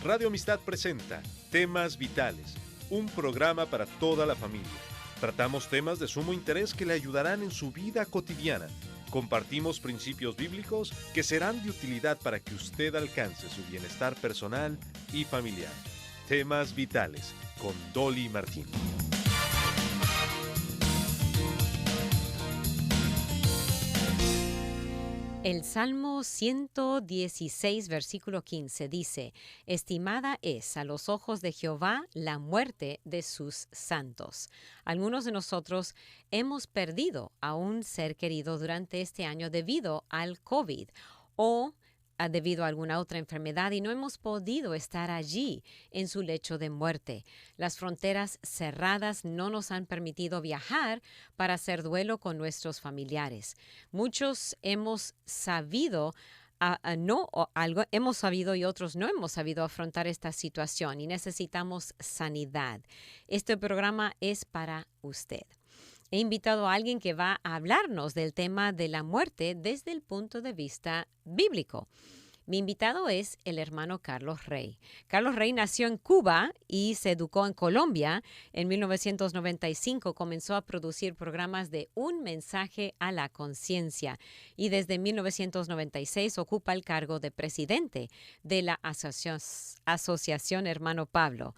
Radio Amistad presenta Temas Vitales, un programa para toda la familia. Tratamos temas de sumo interés que le ayudarán en su vida cotidiana. Compartimos principios bíblicos que serán de utilidad para que usted alcance su bienestar personal y familiar. Temas Vitales, con Dolly Martín. El Salmo 116, versículo 15 dice: Estimada es a los ojos de Jehová la muerte de sus santos. Algunos de nosotros hemos perdido a un ser querido durante este año debido al COVID o debido a alguna otra enfermedad y no hemos podido estar allí en su lecho de muerte. Las fronteras cerradas no nos han permitido viajar para hacer duelo con nuestros familiares. Muchos hemos sabido hemos sabido y otros no hemos sabido afrontar esta situación y necesitamos sanidad. Este programa es para usted. He invitado a alguien que va a hablarnos del tema de la muerte desde el punto de vista bíblico. Mi invitado es el hermano Carlos Rey. Carlos Rey nació en Cuba y se educó en Colombia. En 1995 comenzó a producir programas de Un mensaje a la conciencia y desde 1996 ocupa el cargo de presidente de la Asociación Hermano Pablo.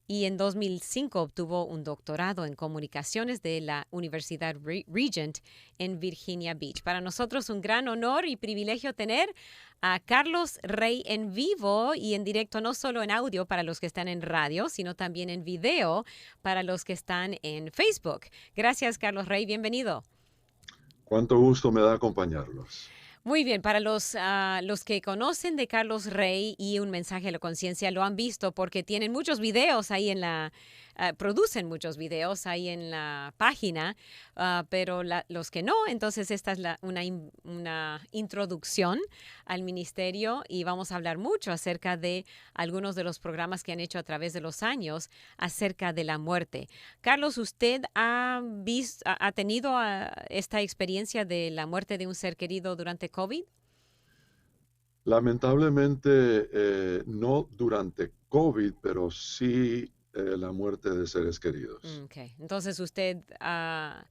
Y en 2005 obtuvo un doctorado en comunicaciones de la Universidad Regent en Virginia Beach. Para nosotros un gran honor y privilegio tener a Carlos Rey en vivo y en directo, no solo en audio para los que están en radio, sino también en video para los que están en Facebook. Gracias, Carlos Rey. Bienvenido. Cuánto gusto me da acompañarlos. Muy bien, para los que conocen de Carlos Rey y Un mensaje a la conciencia lo han visto porque tienen muchos videos ahí producen muchos videos ahí en la página, pero los que no, entonces esta es una introducción al ministerio y vamos a hablar mucho acerca de algunos de los programas que han hecho a través de los años acerca de la muerte. Carlos, ¿usted ha tenido esta experiencia de la muerte de un ser querido durante COVID? Lamentablemente, no durante COVID, pero sí la muerte de seres queridos. Okay. Entonces usted ha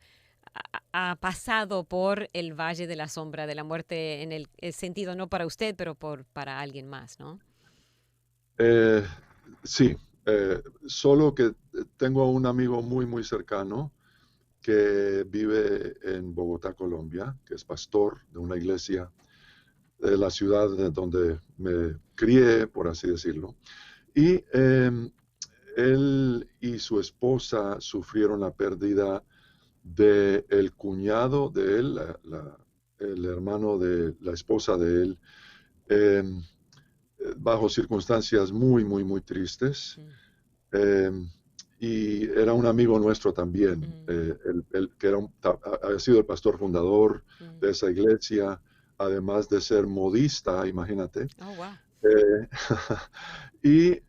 pasado por el valle de la sombra de la muerte en el sentido no para usted, pero para alguien más, ¿no? Eh, sí, solo que tengo a un amigo muy, muy cercano que vive en Bogotá, Colombia, que es pastor de una iglesia de la ciudad donde me crié, por así decirlo. Y él y su esposa sufrieron la pérdida del cuñado de él, el hermano de la esposa de él, eh, bajo circunstancias muy, muy, muy tristes. Y era un amigo nuestro también, él que había sido el pastor fundador de esa iglesia, además de ser modista, imagínate. Oh, wow. Y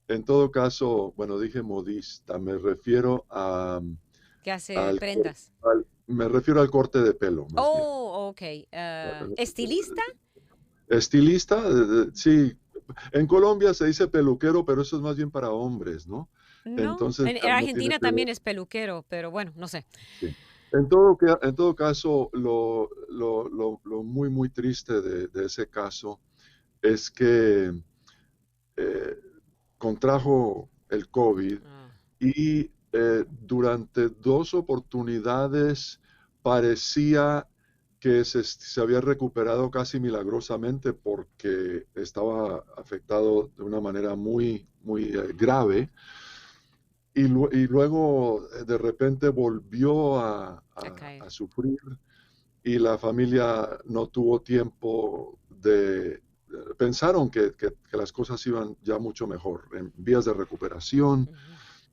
en todo caso, bueno, dije modista, me refiero a... ¿Qué hace prendas? Me refiero al corte de pelo, más bien. Oh, ok. ¿Estilista? Estilista, sí. En Colombia se dice peluquero, pero eso es más bien para hombres, ¿no? No. Entonces, En no tiene Argentina que ver. también es peluquero, pero bueno, no sé. Sí. En todo caso, lo muy, muy triste de ese caso es que contrajo el COVID y durante 2 oportunidades parecía que se había recuperado casi milagrosamente porque estaba afectado de una manera muy, muy grave. Y luego de repente volvió a sufrir y la familia no tuvo tiempo pensaron que las cosas iban ya mucho mejor, en vías de recuperación,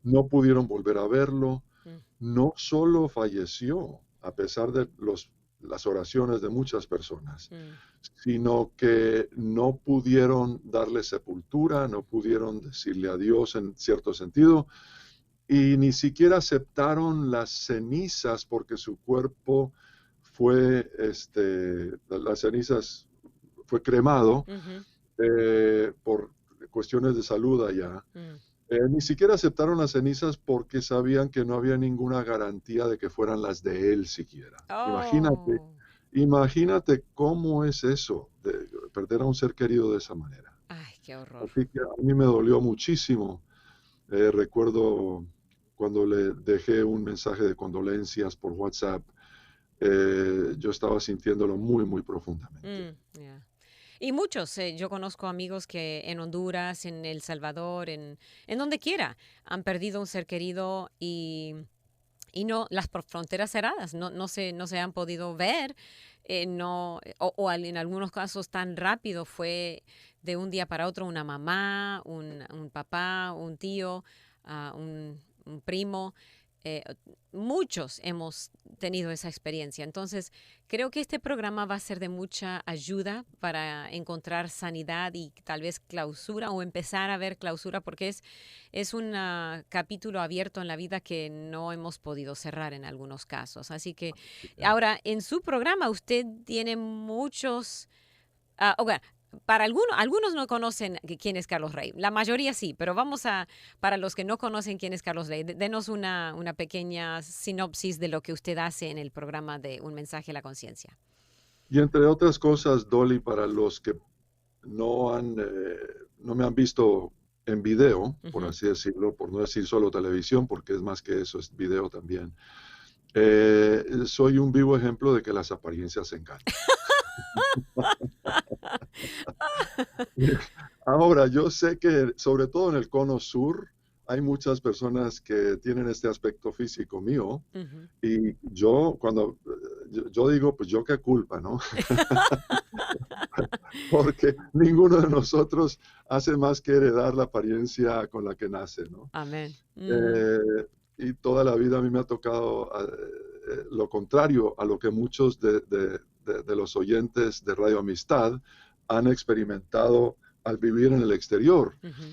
no pudieron volver a verlo, no solo falleció a pesar de las oraciones de muchas personas, sino que no pudieron darle sepultura, no pudieron decirle adiós en cierto sentido, y ni siquiera aceptaron las cenizas porque su cuerpo fue, las cenizas fue cremado cuestiones de salud allá. Mm. Ni siquiera aceptaron las cenizas porque sabían que no había ninguna garantía de que fueran las de él siquiera. Imagínate, Oh, imagínate cómo es eso, de perder a un ser querido de esa manera. ay, qué horror. Así que a mí me dolió muchísimo. Recuerdo cuando le dejé un mensaje de condolencias por WhatsApp, yo estaba sintiéndolo muy, muy profundamente. Yeah. Y muchos, yo conozco amigos que en Honduras, en El Salvador, en donde quiera, han perdido un ser querido y no, las fronteras cerradas, no se han podido ver, no, en algunos casos tan rápido fue de un día para otro una mamá, un papá, un tío, un primo. eh, Muchos hemos tenido esa experiencia. Entonces, creo que este programa va a ser de mucha ayuda para encontrar sanidad y tal vez clausura o empezar a ver clausura, porque es un capítulo abierto en la vida que no hemos podido cerrar en algunos casos. Así que ahora, en su programa usted tiene muchos... ok, para algunos no conocen quién es Carlos Rey, la mayoría sí, pero para los que no conocen quién es Carlos Rey, denos una pequeña sinopsis de lo que usted hace en el programa de Un Mensaje a la Conciencia. Y entre otras cosas, Dolly, para los que no me han visto en video, por Ujú. así decirlo, por no decir solo televisión, porque es más que eso, es video también. Soy un vivo ejemplo de que las apariencias engañan. Ahora, yo sé que sobre todo en el cono sur hay muchas personas que tienen este aspecto físico mío Ujú. y yo digo, pues yo qué culpa, ¿no? Porque ninguno de nosotros hace más que heredar la apariencia con la que nace, ¿no? Amén. Ujú. Eh, y toda la vida a mí me ha tocado lo contrario a lo que muchos de los oyentes de Radio Amistad han experimentado al vivir en el exterior. Ujú.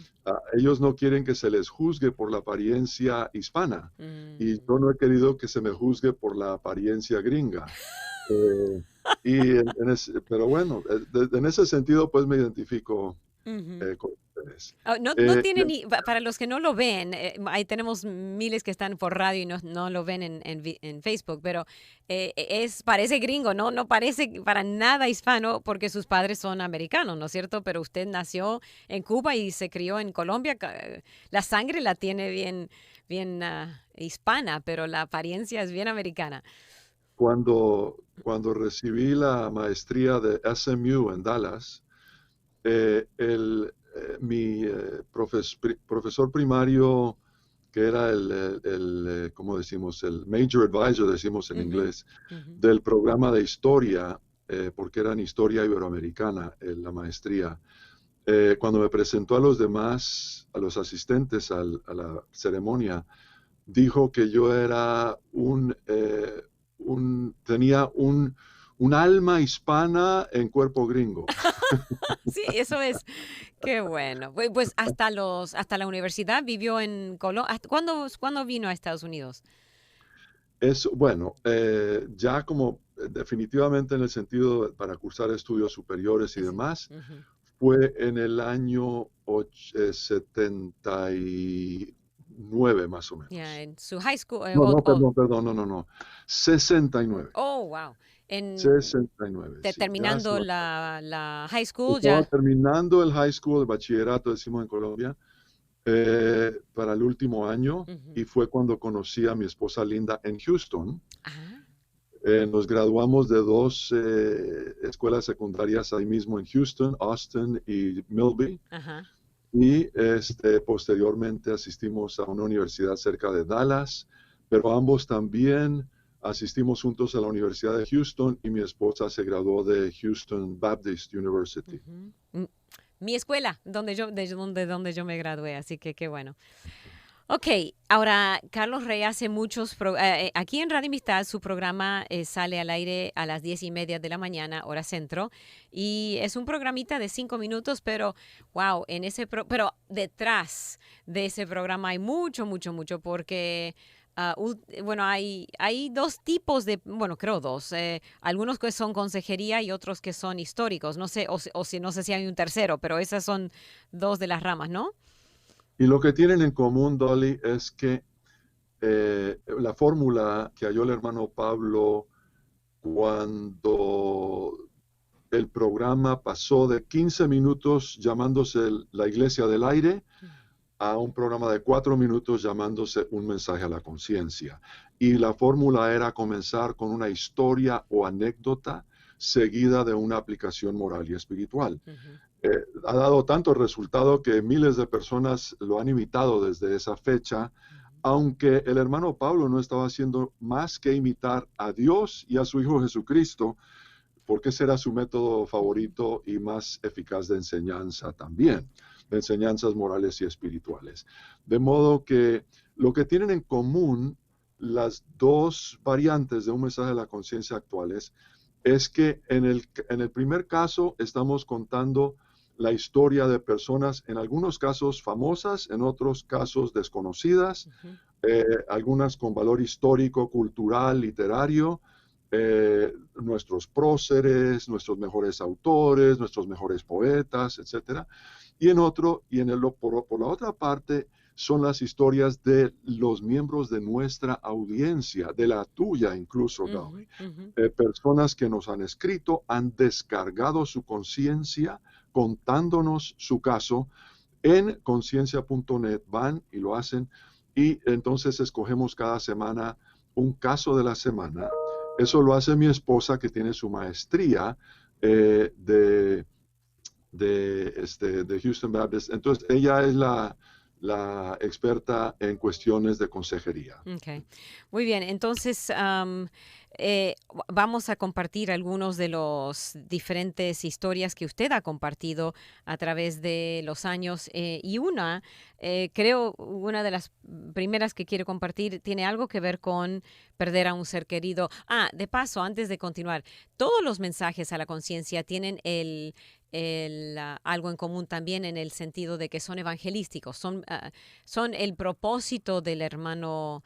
Ellos no quieren que se les juzgue por la apariencia hispana y Mm. yo no he querido que se me juzgue por la apariencia gringa. Eh, pero bueno, en ese sentido pues me identifico Ujú. con ustedes. No Eh, tiene ni, para los que no lo ven, ahí tenemos miles que están por radio y no lo ven en Facebook, pero parece gringo, ¿no? No parece para nada hispano porque sus padres son americanos, ¿no es cierto? Pero usted nació en Cuba y se crió en Colombia. La sangre la tiene bien hispana, pero la apariencia es bien americana. cuando recibí la maestría de SMU en Dallas, mi profesor primario, que era ¿cómo decimos? El major advisor, decimos en Ujú, inglés, ujú. del programa de historia, porque era en historia iberoamericana, la maestría. Cuando me presentó a los demás, a los asistentes a la ceremonia, dijo que yo era tenía un alma hispana en cuerpo gringo. Sí, eso es. Qué bueno. Pues hasta la universidad vivió en Colombia. ¿Cuándo vino a Estados Unidos? Bueno, ya como definitivamente en el sentido para cursar estudios superiores y Ese. demás, Ujú. fue en el año 79 más o Ya, menos. en su high school. No, no, perdón, no. 69. Oh, wow. 69, sí. Ya Terminando la high school, estaba ya. terminando el high school, el bachillerato, decimos en Colombia, para el último año Ujú. y fue cuando conocí a mi esposa Linda en Houston. Ah, Nos graduamos de dos escuelas secundarias ahí mismo en Houston, Austin y Milby. ajá. Y posteriormente asistimos a una universidad cerca de Dallas, pero ambos también asistimos juntos a la Universidad de Houston y mi esposa se graduó de Houston Baptist University. Ujú. Mi escuela, donde yo me gradué, así que qué bueno. Ok, ahora Carlos Rey hace aquí en Radio Amistad su programa sale al aire a las 10:30 de la mañana, hora centro, y es un programita de 5 minutos, pero wow, pero detrás de ese programa hay mucho, mucho, mucho, porque bueno, hay dos tipos de, bueno, creo dos. Algunos que son consejería y otros que son históricos. No sé, o si no sé si hay un tercero, pero esas son dos de las ramas, ¿no? Y lo que tienen en común, Dolly, es que la fórmula que halló el hermano Pablo cuando el programa pasó de 15 minutos llamándose La Iglesia del Aire a un programa de 4 minutos llamándose Un mensaje a la conciencia. Y la fórmula era comenzar con una historia o anécdota seguida de una aplicación moral y espiritual. Ha dado tanto resultado que miles de personas lo han imitado desde esa fecha, aunque el hermano Pablo no estaba haciendo más que imitar a Dios y a su Hijo Jesucristo, porque ese era su método favorito y más eficaz de enseñanza también, de enseñanzas morales y espirituales. De modo que lo que tienen en común las dos variantes de un mensaje de la conciencia actuales es que en el primer caso estamos contando la historia de personas, en algunos casos famosas, en otros casos desconocidas, algunas con valor histórico, cultural, literario, nuestros próceres, nuestros mejores autores, nuestros mejores poetas, etcétera. Y por la otra parte, son las historias de los miembros de nuestra audiencia, de la tuya incluso, Dolly. Personas que nos han escrito, han descargado su conciencia contándonos su caso en conciencia.net, van y lo hacen, y entonces escogemos cada semana un caso de la semana. Eso lo hace mi esposa, que tiene su maestría de Houston Baptist. Entonces, ella es la experta en cuestiones de consejería. Okay. Muy bien, entonces vamos a compartir algunos de los diferentes historias que usted ha compartido a través de los años y creo, una de las primeras que quiero compartir tiene algo que ver con perder a un ser querido. De paso, antes de continuar, todos los mensajes a la conciencia tienen algo en común también en el sentido de que son evangelísticos, son el propósito del hermano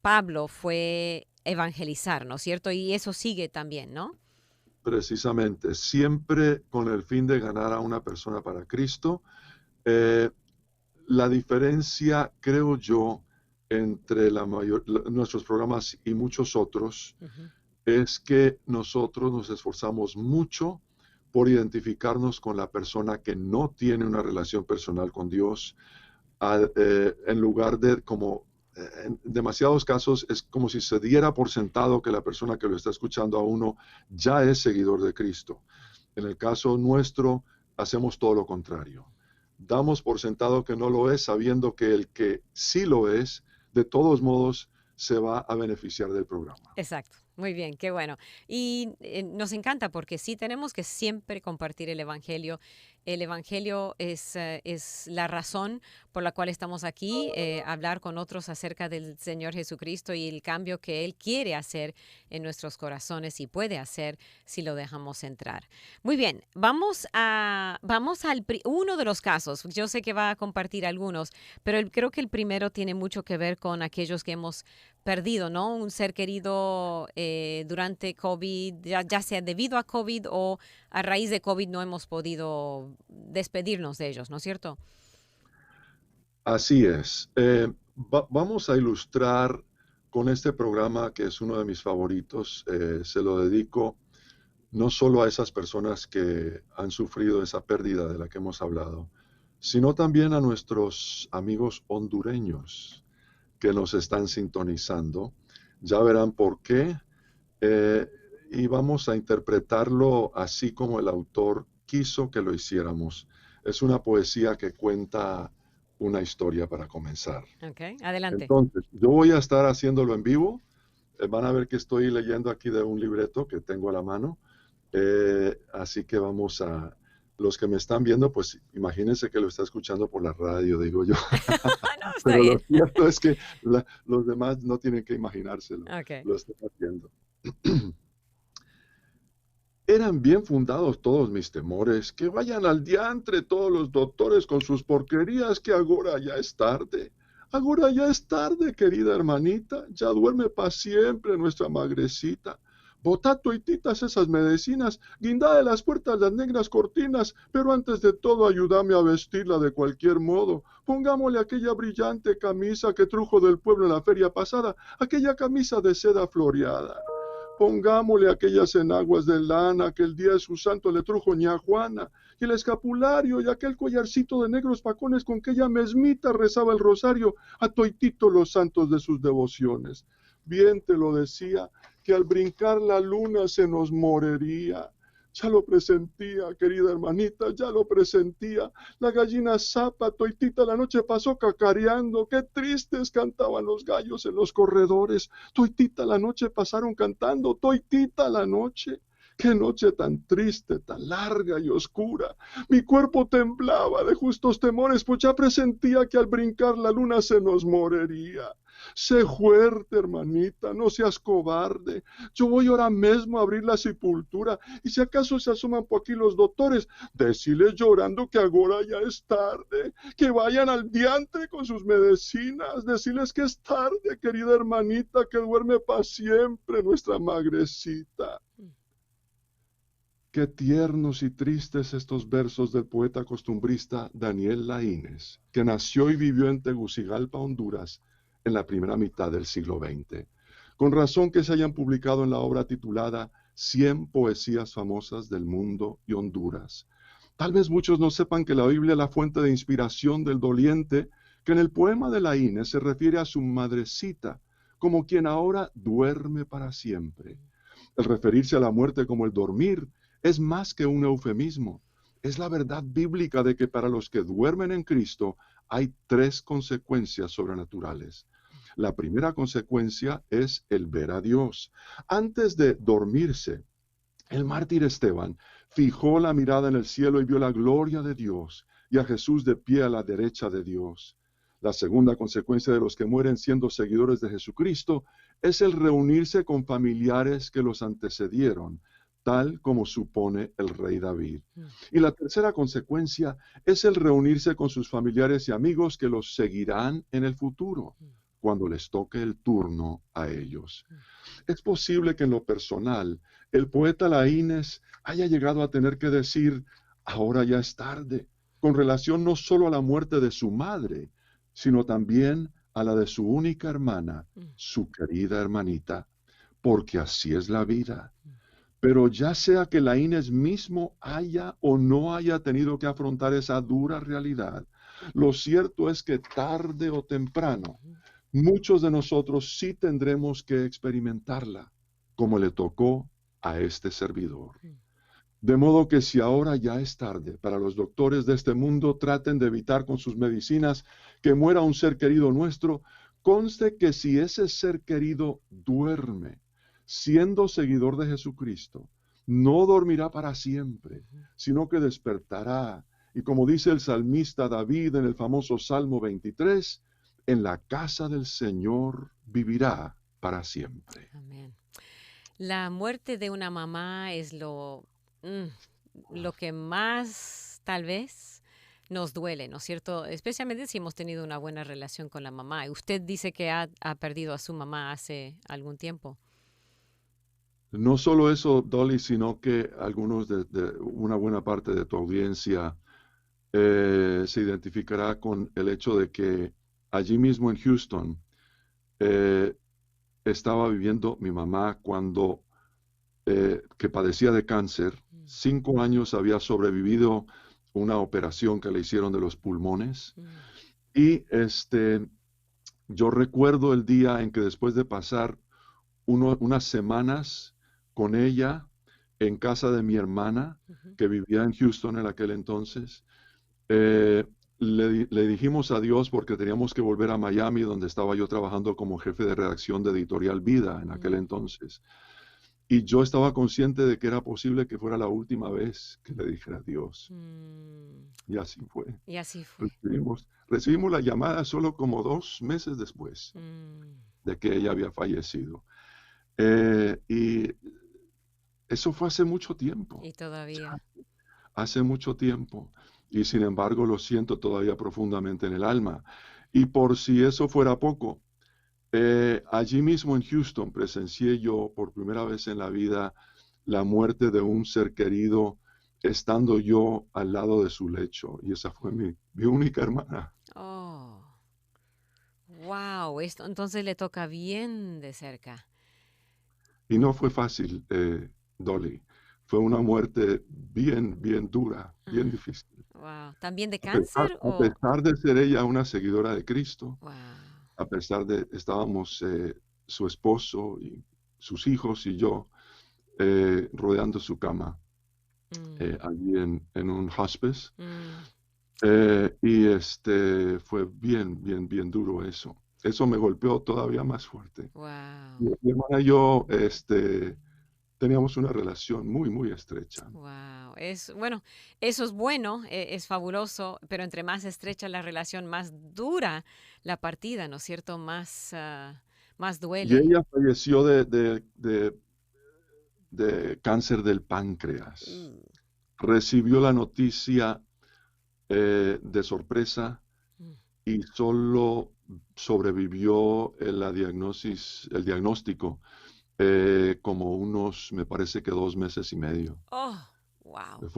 Pablo fue evangelizar, ¿no es cierto? Y eso sigue también, ¿no? Precisamente, siempre con el fin de ganar a una persona para Cristo. La diferencia, creo yo, entre nuestros programas y muchos otros, es que nosotros nos esforzamos mucho por identificarnos con la persona que no tiene una relación personal con Dios, en lugar de, como en demasiados casos, es como si se diera por sentado que la persona que lo está escuchando a uno ya es seguidor de Cristo. En el caso nuestro, hacemos todo lo contrario. Damos por sentado que no lo es, sabiendo que el que sí lo es, de todos modos, se va a beneficiar del programa. Exacto. Muy bien, qué bueno. Y nos encanta porque sí tenemos que siempre compartir el Evangelio. El Evangelio es la razón por la cual estamos aquí, hablar con otros acerca del Señor Jesucristo y el cambio que Él quiere hacer en nuestros corazones y puede hacer si lo dejamos entrar. Muy bien, vamos al uno de los casos. Yo sé que va a compartir algunos, pero creo que el primero tiene mucho que ver con aquellos que hemos perdido, ¿no? Un ser querido durante COVID, ya sea debido a COVID o a raíz de COVID no hemos podido despedirnos de ellos, ¿no es cierto? Así es. Vamos a ilustrar con este programa, que es uno de mis favoritos. Se lo dedico no solo a esas personas que han sufrido esa pérdida de la que hemos hablado, sino también a nuestros amigos hondureños que nos están sintonizando. Ya verán por qué. Y vamos a interpretarlo así como el autor quiso que lo hiciéramos. Es una poesía que cuenta una historia para comenzar. Ok, adelante. Entonces, yo voy a estar haciéndolo en vivo. Van a ver que estoy leyendo aquí de un libreto que tengo a la mano. Así que los que me están viendo, pues imagínense que lo está escuchando por la radio, digo yo. No, está Pero bien. lo cierto es que los demás no tienen que imaginárselo. Okay. Lo están haciendo. Eran bien fundados todos mis temores, que vayan al diantre todos los doctores con sus porquerías, que ahora ya es tarde. Ahora ya es tarde, querida hermanita, ya duerme para siempre nuestra magrecita. Botá toititas esas medicinas, guindá de las puertas las negras cortinas, pero antes de todo ayúdame a vestirla de cualquier modo. Pongámosle aquella brillante camisa que trujo del pueblo en la feria pasada, aquella camisa de seda floreada. Pongámosle aquellas enaguas de lana que el día de su santo le trujo ña Juana, y el escapulario y aquel collarcito de negros pacones con que ella mesmita rezaba el rosario a toitito los santos de sus devociones. Bien te lo decía, que al brincar la luna se nos moriría. Ya lo presentía, querida hermanita, ya lo presentía. La gallina zapa, toitita la noche pasó cacareando. Qué tristes cantaban los gallos en los corredores. Toitita la noche pasaron cantando, toitita la noche. Qué noche tan triste, tan larga y oscura. Mi cuerpo temblaba de justos temores, pues ya presentía que al brincar la luna se nos moriría. Sé fuerte, hermanita, no seas cobarde. Yo voy ahora mismo a abrir la sepultura, y si acaso se asoman por aquí los doctores, deciles llorando que ahora ya es tarde, que vayan al diantre con sus medicinas, deciles que es tarde, querida hermanita, que duerme para siempre nuestra magrecita. Qué tiernos y tristes estos versos del poeta costumbrista Daniel Laínez, que nació y vivió en Tegucigalpa, Honduras, en la primera mitad del siglo XX. Con razón que se hayan publicado en la obra titulada 100 poesías famosas del mundo y Honduras. Tal vez muchos no sepan que la Biblia es la fuente de inspiración del doliente, que en el poema de Laínez se refiere a su madrecita, como quien ahora duerme para siempre. El referirse a la muerte como el dormir es más que un eufemismo. Es la verdad bíblica de que para los que duermen en Cristo hay 3 consecuencias sobrenaturales. La primera consecuencia es el ver a Dios. Antes de dormirse, el mártir Esteban fijó la mirada en el cielo y vio la gloria de Dios y a Jesús de pie a la derecha de Dios. La segunda consecuencia de los que mueren siendo seguidores de Jesucristo es el reunirse con familiares que los antecedieron, tal como supone el rey David. Y la tercera consecuencia es el reunirse con sus familiares y amigos que los seguirán en el futuro, cuando les toque el turno a ellos. Es posible que en lo personal, el poeta Laínez haya llegado a tener que decir, ahora ya es tarde, con relación no solo a la muerte de su madre, sino también a la de su única hermana, su querida hermanita, porque así es la vida. Pero ya sea que Laínez mismo haya o no haya tenido que afrontar esa dura realidad, lo cierto es que tarde o temprano, muchos de nosotros sí tendremos que experimentarla, como le tocó a este servidor. De modo que si ahora ya es tarde, para los doctores de este mundo traten de evitar con sus medicinas que muera un ser querido nuestro, conste que si ese ser querido duerme, siendo seguidor de Jesucristo, no dormirá para siempre, sino que despertará. Y como dice el salmista David en el famoso Salmo 23, en la casa del Señor vivirá para siempre. Amén. La muerte de una mamá es lo que más tal vez nos duele, ¿no es cierto? Especialmente si hemos tenido una buena relación con la mamá. Usted dice que ha perdido a su mamá hace algún tiempo. No solo eso, Dolly, sino que algunos de una buena parte de tu audiencia se identificará con el hecho de que allí mismo en Houston estaba viviendo mi mamá cuando que padecía de cáncer. 5 años había sobrevivido una operación que le hicieron de los pulmones. Y yo recuerdo el día en que después de pasar unas semanas con ella en casa de mi hermana, que vivía en Houston en aquel entonces, le dijimos adiós porque teníamos que volver a Miami, donde estaba yo trabajando como jefe de redacción de Editorial Vida en aquel entonces. Y yo estaba consciente de que era posible que fuera la última vez que le dijera adiós. Y así fue. Y así fue. Recibimos la llamada solo como 2 meses después de que ella había fallecido. Y eso fue hace mucho tiempo. Y todavía. Hace mucho tiempo. Y sin embargo lo siento todavía profundamente en el alma. Y por si eso fuera poco, allí mismo en Houston presencié yo por primera vez en la vida la muerte de un ser querido, estando yo al lado de su lecho. Y esa fue mi única hermana. Oh, wow, esto entonces le toca bien de cerca. Y no fue fácil, Dolly. Fue una muerte bien, bien dura, bien difícil. Wow, ¿también de cáncer A o...? pesar de ser ella una seguidora de Cristo, Wow. a pesar de estábamos su esposo y sus hijos y yo rodeando su cama Mm, allí en un hospice. mm, Y fue bien, bien, bien duro eso. Eso me golpeó todavía más fuerte. wow. Mi hermana y yo teníamos una relación muy, muy estrecha. Wow, bueno, eso es bueno, es fabuloso, pero entre más estrecha la relación, más dura la partida, ¿no es cierto? Más Y duele. ella falleció de cáncer del páncreas. Mm, Recibió la noticia de sorpresa mm. y solo sobrevivió el diagnóstico como unos, me parece que 2 meses y medio. Oh, wow.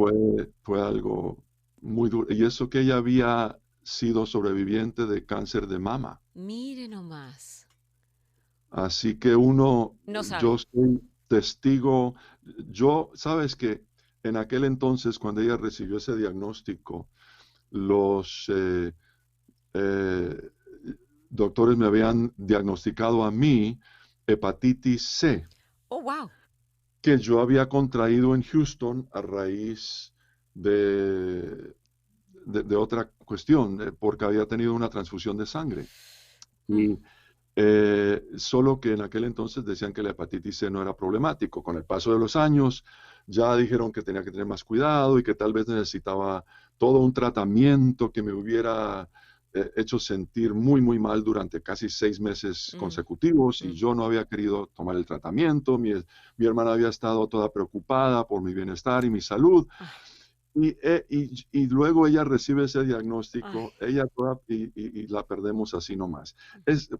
Fue algo muy duro. Y eso que ella había sido sobreviviente de cáncer de mama. Mire nomás. Así que No yo sabe. soy testigo, sabes que en aquel entonces, cuando ella recibió ese diagnóstico, los eh, doctores me habían diagnosticado a mí hepatitis C, Oh, wow. que yo había contraído en Houston a raíz de, de otra cuestión, porque había tenido una transfusión de sangre. Mm, Y solo que en aquel entonces decían que la hepatitis C no era problemático. Con el paso de los años ya dijeron que tenía que tener más cuidado y que tal vez necesitaba todo un tratamiento que me hubiera hecho sentir muy, muy mal durante casi 6 meses mm, consecutivos y mm. yo no había querido tomar el tratamiento. Mi hermana había estado toda preocupada por mi bienestar y mi salud. Ay, Y luego ella recibe ese ay. diagnóstico, y la perdemos así nomás.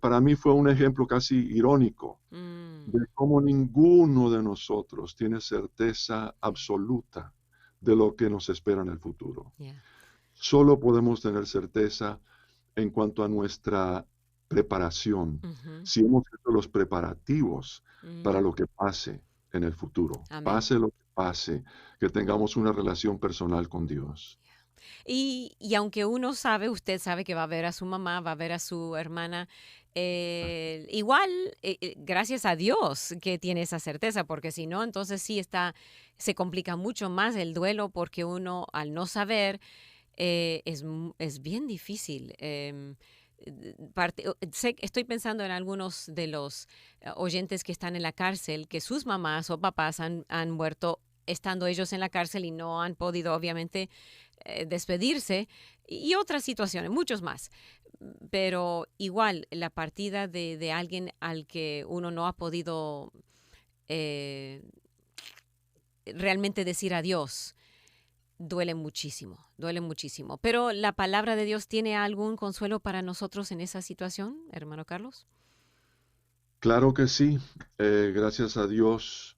Para mí fue un ejemplo casi irónico Mm, de cómo ninguno de nosotros tiene certeza absoluta de lo que nos espera en el futuro. yeah. Solo podemos tener certeza en cuanto a nuestra preparación, Ujú, si hemos hecho los preparativos para mm. lo que pase en el futuro, Amén. pase lo que pase, que tengamos una relación personal con Dios. Y aunque uno sabe, usted sabe que va a ver a su mamá, va a ver a su hermana, igual, gracias a Dios que tiene esa certeza, porque si no, entonces sí se complica mucho más el duelo porque uno al no saber es bien difícil. Estoy pensando en algunos de los oyentes que están en la cárcel, que sus mamás o papás han muerto estando ellos en la cárcel y no han podido, obviamente, despedirse y otras situaciones, muchos más. Pero igual, la partida de alguien al que uno no ha podido eh, realmente decir adiós, duele muchísimo, duele muchísimo. Pero la palabra de Dios tiene algún consuelo para nosotros en esa situación, hermano Carlos. Claro que sí, gracias a Dios,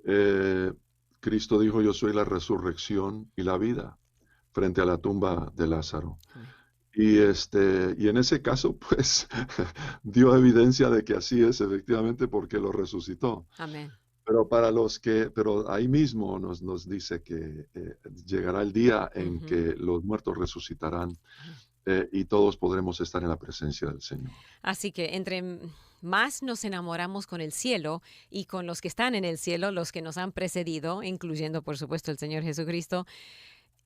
eh, Cristo dijo, yo soy la resurrección y la vida frente a la tumba de Lázaro. Amén. Y en ese caso, pues, dio evidencia de que así es, efectivamente, porque lo resucitó. Amén. Pero ahí mismo nos dice que llegará el día en Ujú. que los muertos resucitarán Amén. y todos podremos estar en la presencia del Señor. Así que más nos enamoramos con el cielo y con los que están en el cielo, los que nos han precedido, incluyendo por supuesto el Señor Jesucristo,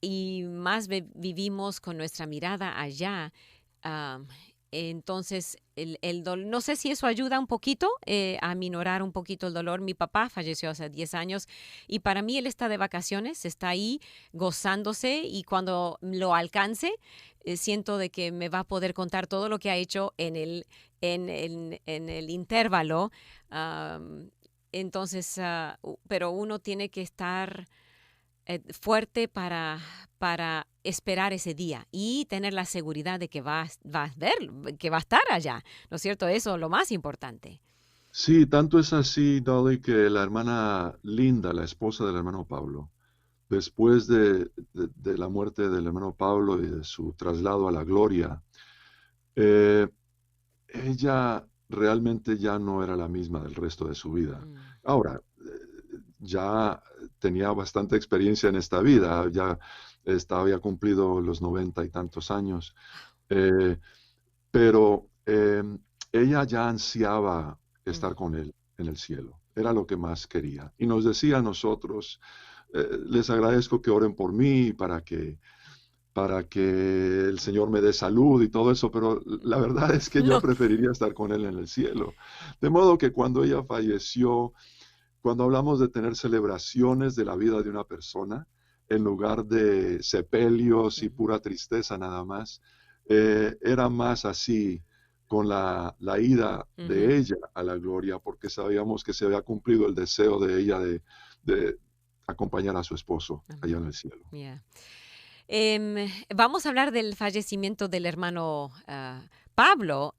y más vivimos con nuestra mirada allá. ah, entonces, no sé si eso ayuda un poquito a minorar un poquito el dolor. Mi papá falleció hace 10 años y para mí él está de vacaciones, está ahí gozándose y cuando lo alcance, siento de que me va a poder contar todo lo que ha hecho en el intervalo. Entonces, pero uno tiene que estar fuerte para esperar ese día y tener la seguridad de que va a ver, que va a estar allá, ¿no es cierto? Eso es lo más importante. Sí, tanto es así, Dolly, que la hermana Linda, la esposa del hermano Pablo, después de la muerte del hermano Pablo y de su traslado a la gloria, eh, ella realmente ya no era la misma del resto de su vida. Mm. Ahora, ya tenía bastante experiencia en esta vida, ya había cumplido los 90 y tantos años, eh, pero ella ya ansiaba estar Mm. con él en el cielo. Era lo que más quería. Y nos decía a nosotros, les agradezco que oren por mí para que el Señor me dé salud y todo eso, pero la verdad es que yo No. preferiría estar con Él en el cielo. De modo que cuando ella falleció, cuando hablamos de tener celebraciones de la vida de una persona, en lugar de sepelios y Ujú. pura tristeza nada más, era más así con la ida Ujú. de ella a la gloria, porque sabíamos que se había cumplido el deseo de ella de acompañar a su esposo allá Amén. en el cielo. Yeah. Vamos a hablar del fallecimiento del hermano Pablo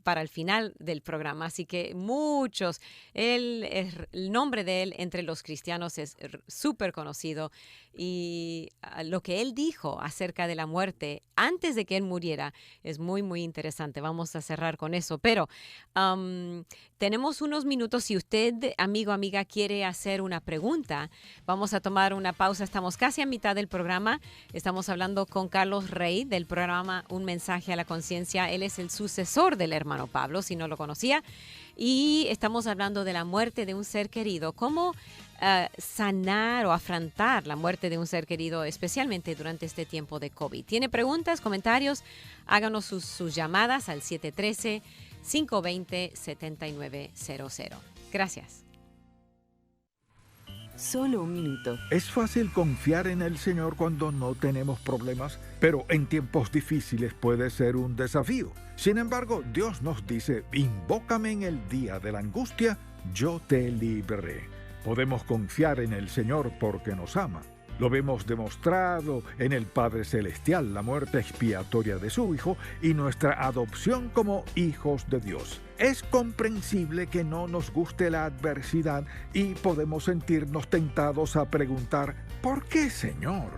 para el final del programa, así que el nombre de él entre los cristianos es súper conocido y lo que él dijo acerca de la muerte antes de que él muriera es muy, muy interesante. Vamos a cerrar con eso, pero tenemos unos minutos. Si usted, amigo, amiga, quiere hacer una pregunta, vamos a tomar una pausa. Estamos casi a mitad del programa. Estamos hablando con Carlos Rey del programa Un Mensaje a la Conciencia. Él es el sucesor del hermano Pablo, si no lo conocía. Y estamos hablando de la muerte de un ser querido. ¿Cómo sanar o afrontar la muerte de un ser querido, especialmente durante este tiempo de COVID? ¿Tiene preguntas, comentarios? Háganos sus llamadas al 713-520-7900. Gracias. Solo un minuto. Es fácil confiar en el Señor cuando no tenemos problemas, pero en tiempos difíciles puede ser un desafío. Sin embargo, Dios nos dice, invócame en el día de la angustia, yo te libraré. Podemos confiar en el Señor porque nos ama. Lo vemos demostrado en el Padre Celestial, la muerte expiatoria de su Hijo y nuestra adopción como hijos de Dios. Es comprensible que no nos guste la adversidad y podemos sentirnos tentados a preguntar, ¿por qué, Señor?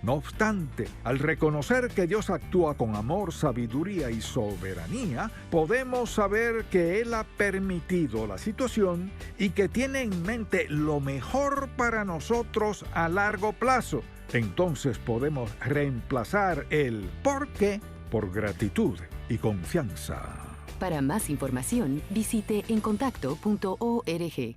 No obstante, al reconocer que Dios actúa con amor, sabiduría y soberanía, podemos saber que Él ha permitido la situación y que tiene en mente lo mejor para nosotros a largo plazo. Entonces podemos reemplazar el ¿por qué? Por gratitud y confianza. Para más información, visite encontacto.org.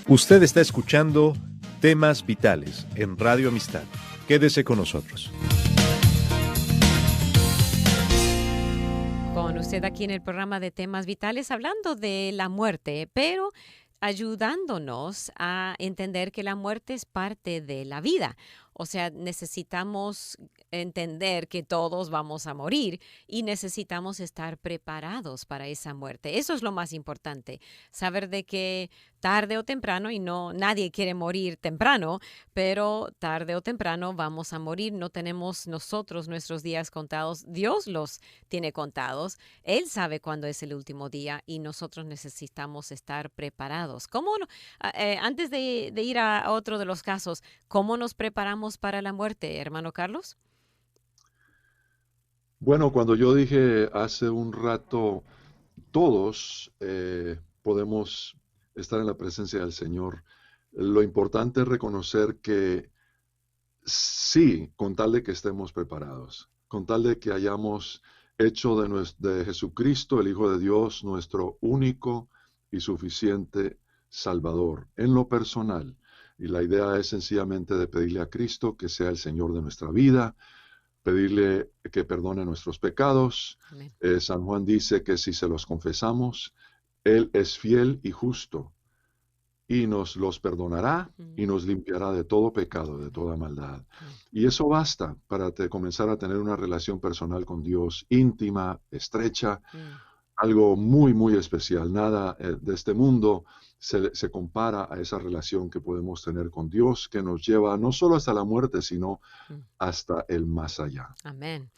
Usted está escuchando Temas Vitales en Radio Amistad. Quédese con nosotros. Con usted aquí en el programa de Temas Vitales, hablando de la muerte, pero ayudándonos a entender que la muerte es parte de la vida. O sea, necesitamos entender que todos vamos a morir y necesitamos estar preparados para esa muerte. Eso es lo más importante, saber de que tarde o temprano, y no nadie quiere morir temprano, pero tarde o temprano vamos a morir. No tenemos nosotros nuestros días contados, Dios los tiene contados. Él sabe cuándo es el último día y nosotros necesitamos estar preparados. Antes de ir a otro de los casos, ¿cómo nos preparamos para la muerte, hermano Carlos? Bueno, cuando yo dije hace un rato, todos podemos estar en la presencia del Señor. Lo importante es reconocer que sí, con tal de que estemos preparados, con tal de que hayamos hecho de Jesucristo, el Hijo de Dios, nuestro único y suficiente Salvador en lo personal. Y la idea es sencillamente de pedirle a Cristo que sea el Señor de nuestra vida, pedirle que perdone nuestros pecados. Amén. San Juan dice que si se los confesamos, Él es fiel y justo y nos los perdonará y nos limpiará de todo pecado, de toda maldad. Y eso basta para comenzar a tener una relación personal con Dios íntima, estrecha, algo muy, muy especial. Nada de este mundo se compara a esa relación que podemos tener con Dios, que nos lleva no solo hasta la muerte, sino hasta el más allá. Amén.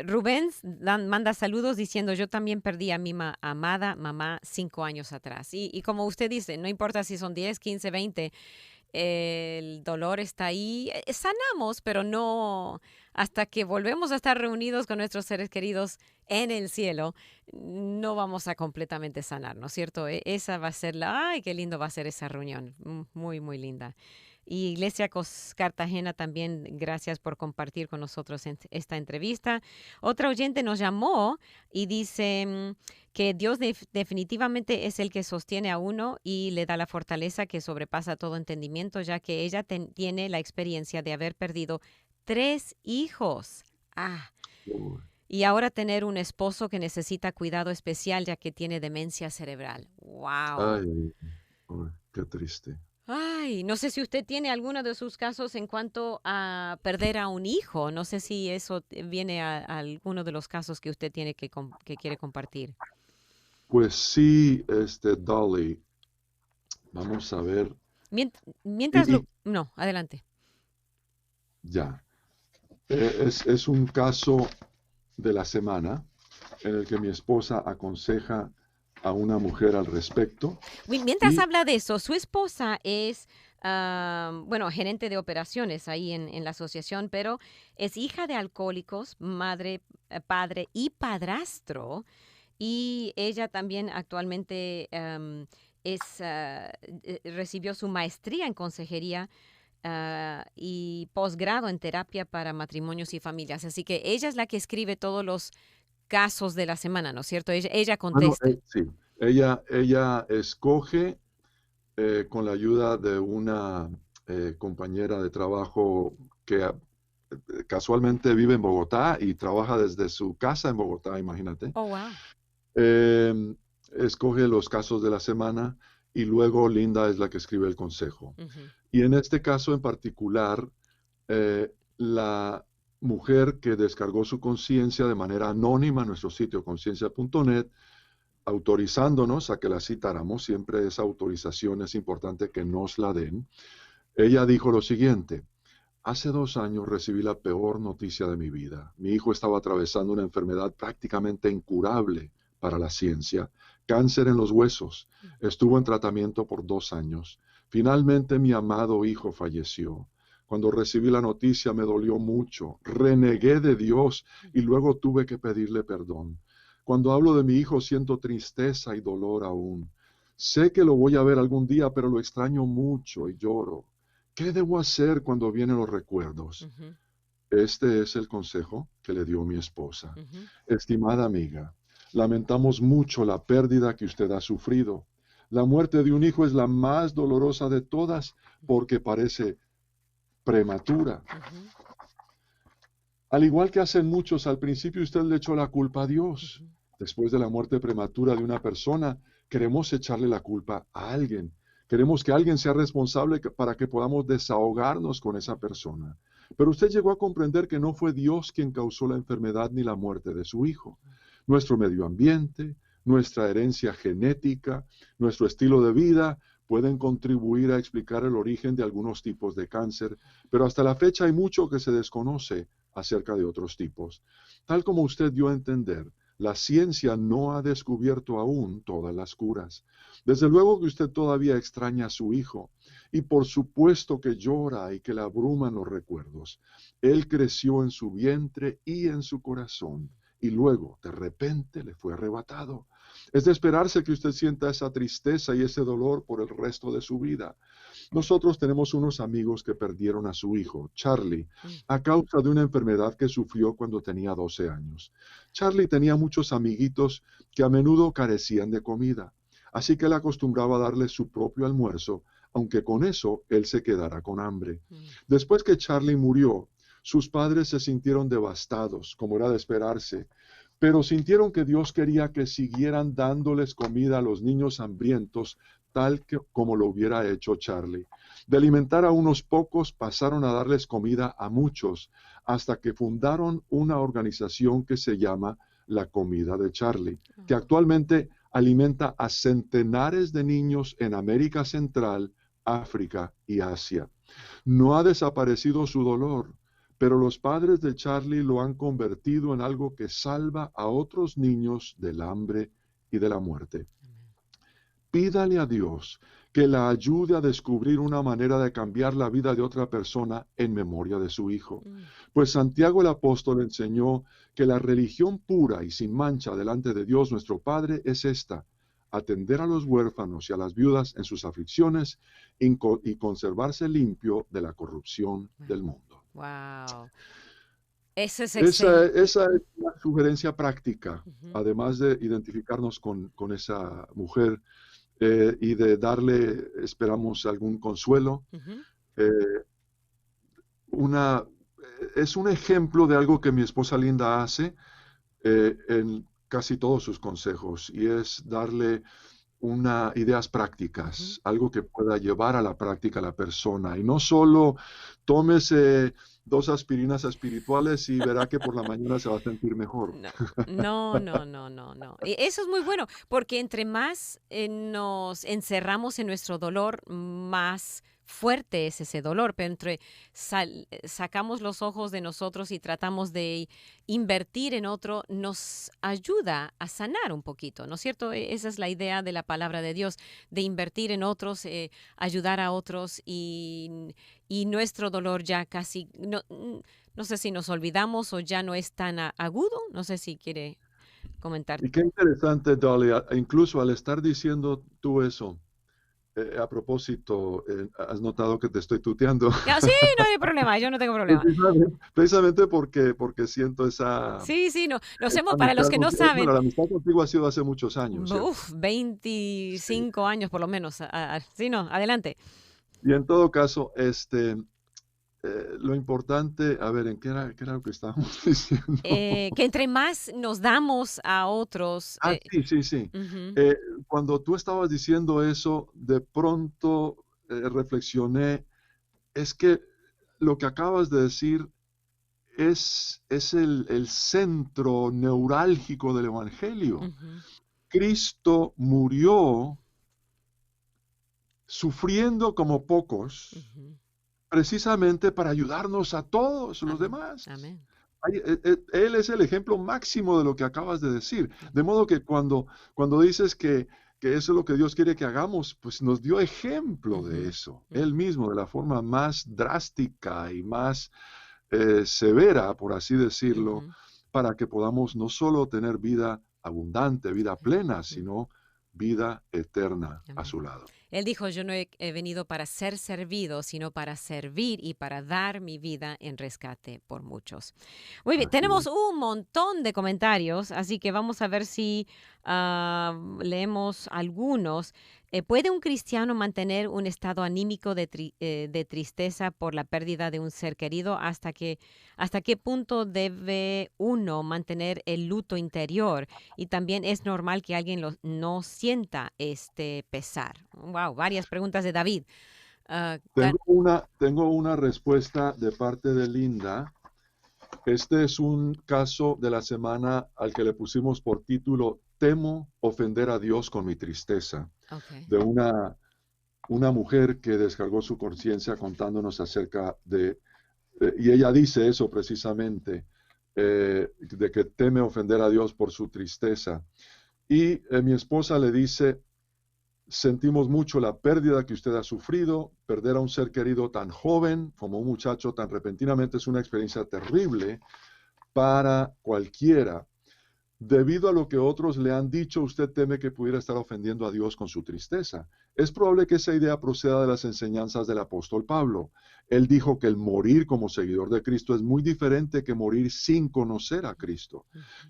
Rubén manda saludos diciendo, yo también perdí a mi amada mamá 5 años atrás. Y como usted dice, no importa si son 10, 15, 20, el dolor está ahí. Sanamos, pero no hasta que volvemos a estar reunidos con nuestros seres queridos en el cielo, no vamos a completamente sanar, ¿no es cierto? Esa va a ser ¡ay, qué lindo va a ser esa reunión! Muy, muy linda. Y Iglesia Cartagena también, gracias por compartir con nosotros esta entrevista. Otra oyente nos llamó y dice que Dios definitivamente es el que sostiene a uno y le da la fortaleza que sobrepasa todo entendimiento, ya que ella tiene la experiencia de haber perdido 3 hijos. Y ahora tener un esposo que necesita cuidado especial, ya que tiene demencia cerebral. ¡Wow! Ay, qué triste. Ay, no sé si usted tiene alguno de sus casos en cuanto a perder a un hijo. No sé si eso viene a alguno de los casos que usted tiene que quiere compartir. Pues sí, Dolly. Vamos a ver. Mientras No, adelante. Ya. Es un caso de la semana en el que mi esposa aconseja a una mujer al respecto. Mientras habla de eso, su esposa es, gerente de operaciones ahí en la asociación, pero es hija de alcohólicos, madre, padre y padrastro. Y ella también actualmente recibió su maestría en consejería y posgrado en terapia para matrimonios y familias. Así que ella es la que escribe todos los casos de la semana, ¿no es cierto? Ella contesta. Sí, ella escoge con la ayuda de una compañera de trabajo que casualmente vive en Bogotá y trabaja desde su casa en Bogotá, imagínate. Oh, wow. Escoge los casos de la semana y luego Linda es la que escribe el consejo. Y en este caso en particular, la mujer que descargó su conciencia de manera anónima en nuestro sitio conciencia.net, autorizándonos a que la citáramos, siempre esa autorización es importante que nos la den. Ella dijo lo siguiente: hace 2 años recibí la peor noticia de mi vida. Mi hijo estaba atravesando una enfermedad prácticamente incurable para la ciencia, cáncer en los huesos. Estuvo en tratamiento por 2 años. Finalmente mi amado hijo falleció. Cuando recibí la noticia me dolió mucho, renegué de Dios y luego tuve que pedirle perdón. Cuando hablo de mi hijo siento tristeza y dolor aún. Sé que lo voy a ver algún día, pero lo extraño mucho y lloro. ¿Qué debo hacer cuando vienen los recuerdos? Este es el consejo que le dio mi esposa. Estimada amiga, lamentamos mucho la pérdida que usted ha sufrido. La muerte de un hijo es la más dolorosa de todas porque parece prematura. Al igual que hacen muchos, al principio usted le echó la culpa a Dios. Después de la muerte prematura de una persona, queremos echarle la culpa a alguien. Queremos que alguien sea responsable para que podamos desahogarnos con esa persona. Pero usted llegó a comprender que no fue Dios quien causó la enfermedad ni la muerte de su hijo. Nuestro medio ambiente, nuestra herencia genética, nuestro estilo de vida pueden contribuir a explicar el origen de algunos tipos de cáncer, pero hasta la fecha hay mucho que se desconoce acerca de otros tipos. Tal como usted dio a entender, la ciencia no ha descubierto aún todas las curas. Desde luego que usted todavía extraña a su hijo y por supuesto que llora y que le abruman los recuerdos. Él creció en su vientre y en su corazón y luego de repente le fue arrebatado. Es de esperarse que usted sienta esa tristeza y ese dolor por el resto de su vida. Nosotros tenemos unos amigos que perdieron a su hijo, Charlie, a causa de una enfermedad que sufrió cuando tenía 12 años. Charlie tenía muchos amiguitos que a menudo carecían de comida, así que él acostumbraba a darles su propio almuerzo, aunque con eso él se quedara con hambre. Después que Charlie murió, sus padres se sintieron devastados, como era de esperarse, pero sintieron que Dios quería que siguieran dándoles comida a los niños hambrientos, tal como lo hubiera hecho Charlie. De alimentar a unos pocos, pasaron a darles comida a muchos, hasta que fundaron una organización que se llama La Comida de Charlie, que actualmente alimenta a centenares de niños en América Central, África y Asia. No ha desaparecido su dolor, pero los padres de Charlie lo han convertido en algo que salva a otros niños del hambre y de la muerte. Pídale a Dios que la ayude a descubrir una manera de cambiar la vida de otra persona en memoria de su hijo. Pues Santiago el apóstol enseñó que la religión pura y sin mancha delante de Dios nuestro Padre es esta: atender a los huérfanos y a las viudas en sus aflicciones y conservarse limpio de la corrupción del mundo. Wow. Eso es Esa excelente. es una sugerencia práctica, además de identificarnos con esa mujer y de darle, esperamos, algún consuelo. Eh, es un ejemplo de algo que mi esposa Linda hace en casi todos sus consejos, y es darle ideas prácticas, algo que pueda llevar a la práctica a la persona. Y no solo tómese 2 aspirinas espirituales y verá que por la mañana se va a sentir mejor. No. Y eso es muy bueno, porque entre más nos encerramos en nuestro dolor, más fuerte es ese dolor, pero sacamos los ojos de nosotros y tratamos de invertir en otro, nos ayuda a sanar un poquito, ¿no es cierto? Esa es la idea de la palabra de Dios, de invertir en otros, ayudar a otros, y nuestro dolor ya casi, no sé si nos olvidamos o ya no es tan agudo. No sé si quiere comentar. Y qué interesante, Dolly, incluso al estar diciendo tú eso, a propósito, has notado que te estoy tuteando. Sí, no hay problema, yo no tengo problema. Precisamente porque siento esa... Sí, no, lo hacemos para los que no saben. Bueno, la amistad contigo ha sido hace muchos años. 25 años por lo menos. Sí, no, adelante. Y en todo caso, lo importante, a ver, ¿qué era lo que estábamos diciendo? Que entre más nos damos a otros. Sí. Cuando tú estabas diciendo eso, de pronto reflexioné, es que lo que acabas de decir es el centro neurálgico del Evangelio. Cristo murió sufriendo como pocos, precisamente para ayudarnos a todos los demás. Amén. Él es el ejemplo máximo de lo que acabas de decir. De modo que cuando dices que eso es lo que Dios quiere que hagamos, pues nos dio ejemplo de eso. Él mismo, de la forma más drástica y más severa, por así decirlo, para que podamos no solo tener vida abundante, vida plena, sino vida eterna a su lado. Él dijo: yo no he venido para ser servido, sino para servir y para dar mi vida en rescate por muchos. Muy bien, tenemos un montón de comentarios, así que vamos a ver si leemos algunos. ¿Puede un cristiano mantener un estado anímico de tristeza por la pérdida de un ser querido? ¿Hasta qué punto debe uno mantener el luto interior? Y también, ¿es normal que alguien no sienta este pesar? Wow, varias preguntas de David. Tengo una respuesta de parte de Linda. Este es un caso de la semana al que le pusimos por título: Temo ofender a Dios con mi tristeza. De una mujer que descargó su conciencia contándonos acerca y ella dice eso precisamente, de que teme ofender a Dios por su tristeza. Y mi esposa le dice: sentimos mucho la pérdida que usted ha sufrido. Perder a un ser querido tan joven como un muchacho tan repentinamente es una experiencia terrible para cualquiera. Debido a lo que otros le han dicho, usted teme que pudiera estar ofendiendo a Dios con su tristeza. Es probable que esa idea proceda de las enseñanzas del apóstol Pablo. Él dijo que el morir como seguidor de Cristo es muy diferente que morir sin conocer a Cristo.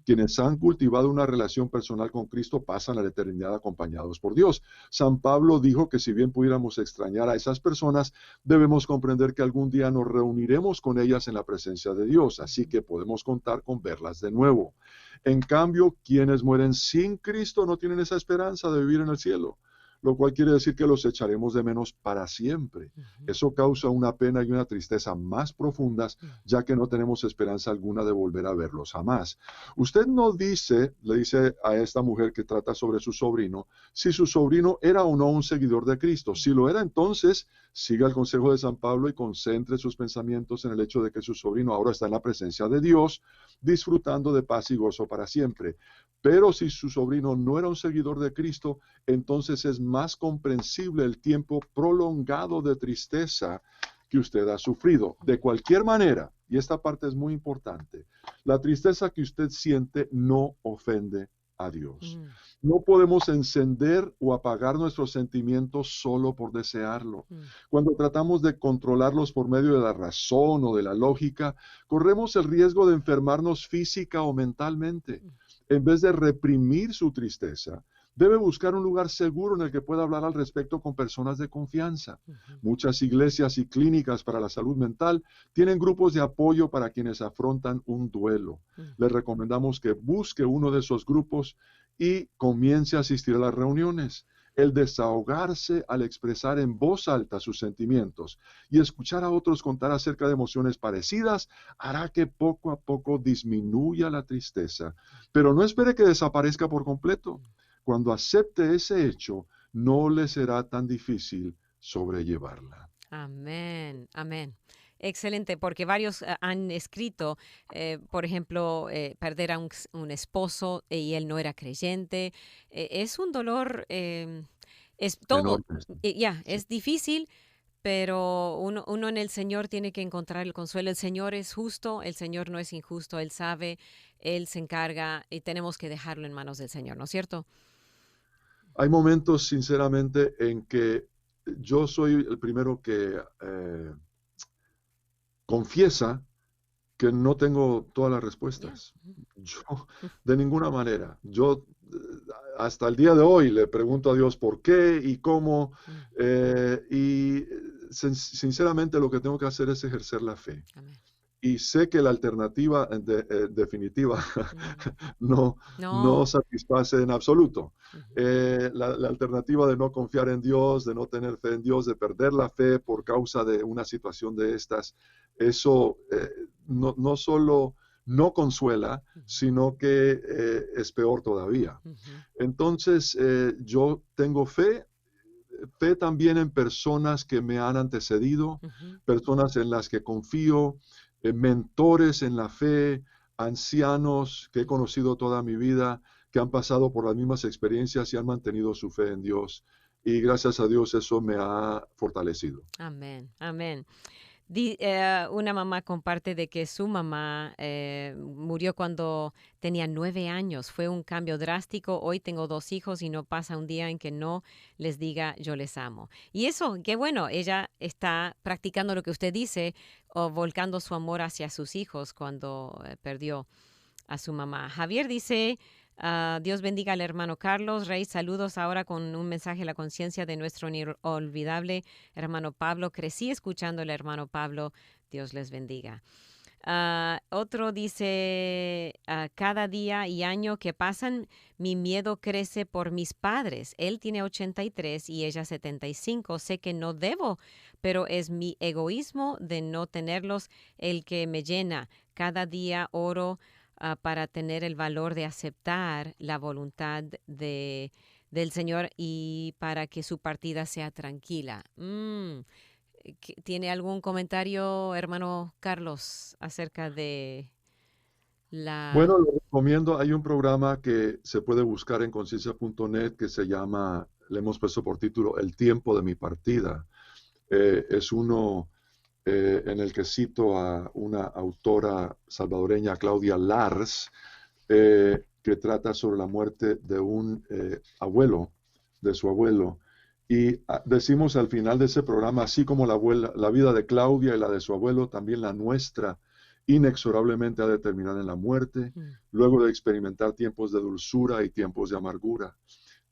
Quienes han cultivado una relación personal con Cristo pasan a la eternidad acompañados por Dios. San Pablo dijo que si bien pudiéramos extrañar a esas personas, debemos comprender que algún día nos reuniremos con ellas en la presencia de Dios, así que podemos contar con verlas de nuevo. En cambio, quienes mueren sin Cristo no tienen esa esperanza de vivir en el cielo. lo cual quiere decir que los echaremos de menos para siempre. Eso causa una pena y una tristeza más profundas, ya que no tenemos esperanza alguna de volver a verlos jamás. Usted no dice, le dice a esta mujer que trata sobre su sobrino, si su sobrino era o no un seguidor de Cristo. Si lo era, entonces siga el consejo de San Pablo y concentre sus pensamientos en el hecho de que su sobrino ahora está en la presencia de Dios, disfrutando de paz y gozo para siempre. Pero si su sobrino no era un seguidor de Cristo, entonces es más comprensible el tiempo prolongado de tristeza que usted ha sufrido. De cualquier manera, y esta parte es muy importante, la tristeza que usted siente no ofende a Dios. No podemos encender o apagar nuestros sentimientos solo por desearlo. Cuando tratamos de controlarlos por medio de la razón o de la lógica, corremos el riesgo de enfermarnos física o mentalmente. En vez de reprimir su tristeza, debe buscar un lugar seguro en el que pueda hablar al respecto con personas de confianza. Muchas iglesias y clínicas para la salud mental tienen grupos de apoyo para quienes afrontan un duelo. Les recomendamos que busque uno de esos grupos y comience a asistir a las reuniones. El desahogarse al expresar en voz alta sus sentimientos y escuchar a otros contar acerca de emociones parecidas hará que poco a poco disminuya la tristeza. Pero no espere que desaparezca por completo. Cuando acepte ese hecho, no le será tan difícil sobrellevarla. Amén, amén. Excelente, porque varios han escrito, por ejemplo, perder a un esposo y él no era creyente. Es un dolor, es todo, Enorme. es difícil, pero uno en el Señor tiene que encontrar el consuelo. El Señor es justo, el Señor no es injusto, Él sabe, Él se encarga y tenemos que dejarlo en manos del Señor, ¿no es cierto? Hay momentos, sinceramente, en que yo soy el primero que confiesa que no tengo todas las respuestas. Yo, de ninguna manera. Yo hasta el día de hoy le pregunto a Dios por qué y cómo, y sinceramente lo que tengo que hacer es ejercer la fe. Amén. Y sé que la alternativa definitiva no satisface en absoluto. La alternativa de no confiar en Dios, de no tener fe en Dios, de perder la fe por causa de una situación de estas, eso no solo no consuela, sino que es peor todavía. Entonces, yo tengo fe también en personas que me han antecedido, personas en las que confío, mentores en la fe, ancianos que he conocido toda mi vida, que han pasado por las mismas experiencias y han mantenido su fe en Dios. Y gracias a Dios eso me ha fortalecido. Amén, amén. Una mamá comparte de que su mamá murió cuando tenía 9 años. Fue un cambio drástico. Hoy tengo 2 hijos y no pasa un día en que no les diga yo les amo. Y eso, qué bueno, ella está practicando lo que usted dice o volcando su amor hacia sus hijos cuando perdió a su mamá. Javier dice... Dios bendiga al hermano Carlos. Rey, saludos ahora con un mensaje a la conciencia de nuestro inolvidable hermano Pablo. Crecí escuchando al hermano Pablo. Dios les bendiga. Otro dice, cada día y año que pasan, mi miedo crece por mis padres. Él tiene 83 y ella 75. Sé que no debo, pero es mi egoísmo de no tenerlos el que me llena. Cada día oro para tener el valor de aceptar la voluntad del Señor y para que su partida sea tranquila. ¿Tiene algún comentario, hermano Carlos, acerca de la... Bueno, lo recomiendo. Hay un programa que se puede buscar en conciencia.net que se llama, le hemos puesto por título, El tiempo de mi partida. Es uno... en el que cito a una autora salvadoreña, Claudia Lars, que trata sobre la muerte de un abuelo, de su abuelo. Y decimos al final de ese programa, así como la vida de Claudia y la de su abuelo, también la nuestra inexorablemente ha de terminar en la muerte, luego de experimentar tiempos de dulzura y tiempos de amargura.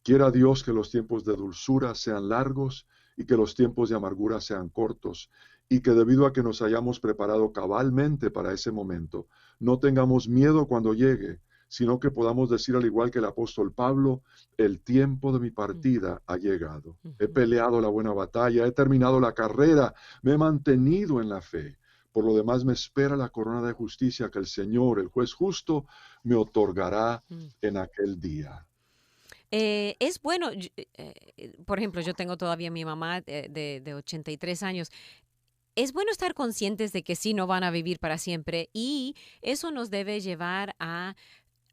Quiera Dios que los tiempos de dulzura sean largos y que los tiempos de amargura sean cortos, y que debido a que nos hayamos preparado cabalmente para ese momento, no tengamos miedo cuando llegue, sino que podamos decir al igual que el apóstol Pablo, el tiempo de mi partida ha llegado. He peleado la buena batalla, he terminado la carrera, me he mantenido en la fe. Por lo demás me espera la corona de justicia que el Señor, el juez justo, me otorgará en aquel día. Es bueno, por ejemplo, yo tengo todavía a mi mamá de 83 años. Es bueno estar conscientes de que sí no van a vivir para siempre y eso nos debe llevar a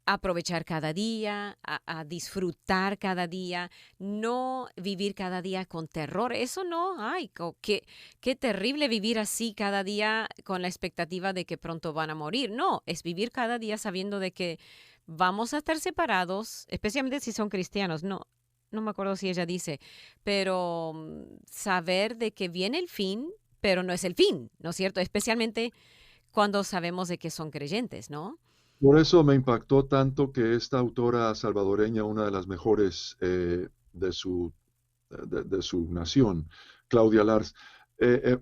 aprovechar cada día, a disfrutar cada día, no vivir cada día con terror. Eso no, ay, qué terrible vivir así cada día con la expectativa de que pronto van a morir. No, es vivir cada día sabiendo de que vamos a estar separados, especialmente si son cristianos. No me acuerdo si ella dice, pero saber de que viene el fin, pero no es el fin, ¿no es cierto? Especialmente cuando sabemos de que son creyentes, ¿no? Por eso me impactó tanto que esta autora salvadoreña, una de las mejores de su nación, Claudia Lars,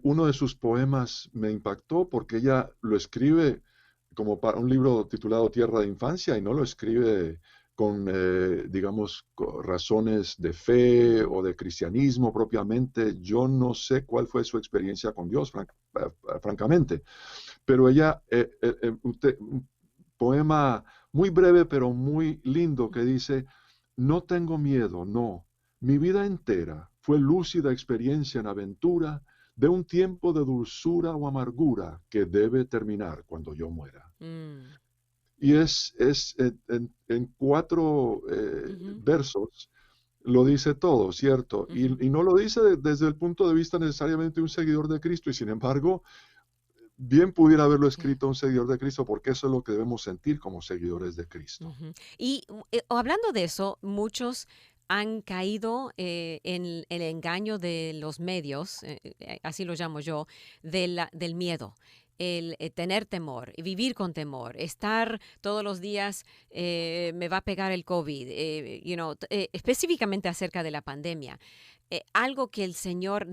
uno de sus poemas me impactó porque ella lo escribe como para un libro titulado Tierra de Infancia y no lo escribe con, digamos, razones de fe o de cristianismo propiamente. Yo no sé cuál fue su experiencia con Dios, francamente, pero ella, un poema muy breve pero muy lindo que dice, no tengo miedo, no, mi vida entera fue lúcida experiencia en aventura de un tiempo de dulzura o amargura que debe terminar cuando yo muera. Y en 4 versos lo dice todo, ¿cierto? Y no lo dice desde el punto de vista necesariamente de un seguidor de Cristo, y sin embargo, bien pudiera haberlo escrito un seguidor de Cristo, porque eso es lo que debemos sentir como seguidores de Cristo. Y hablando de eso, muchos han caído en el engaño de los medios, así lo llamo yo, del miedo. El tener temor, vivir con temor, estar todos los días, me va a pegar el COVID, específicamente acerca de la pandemia. Algo que el Señor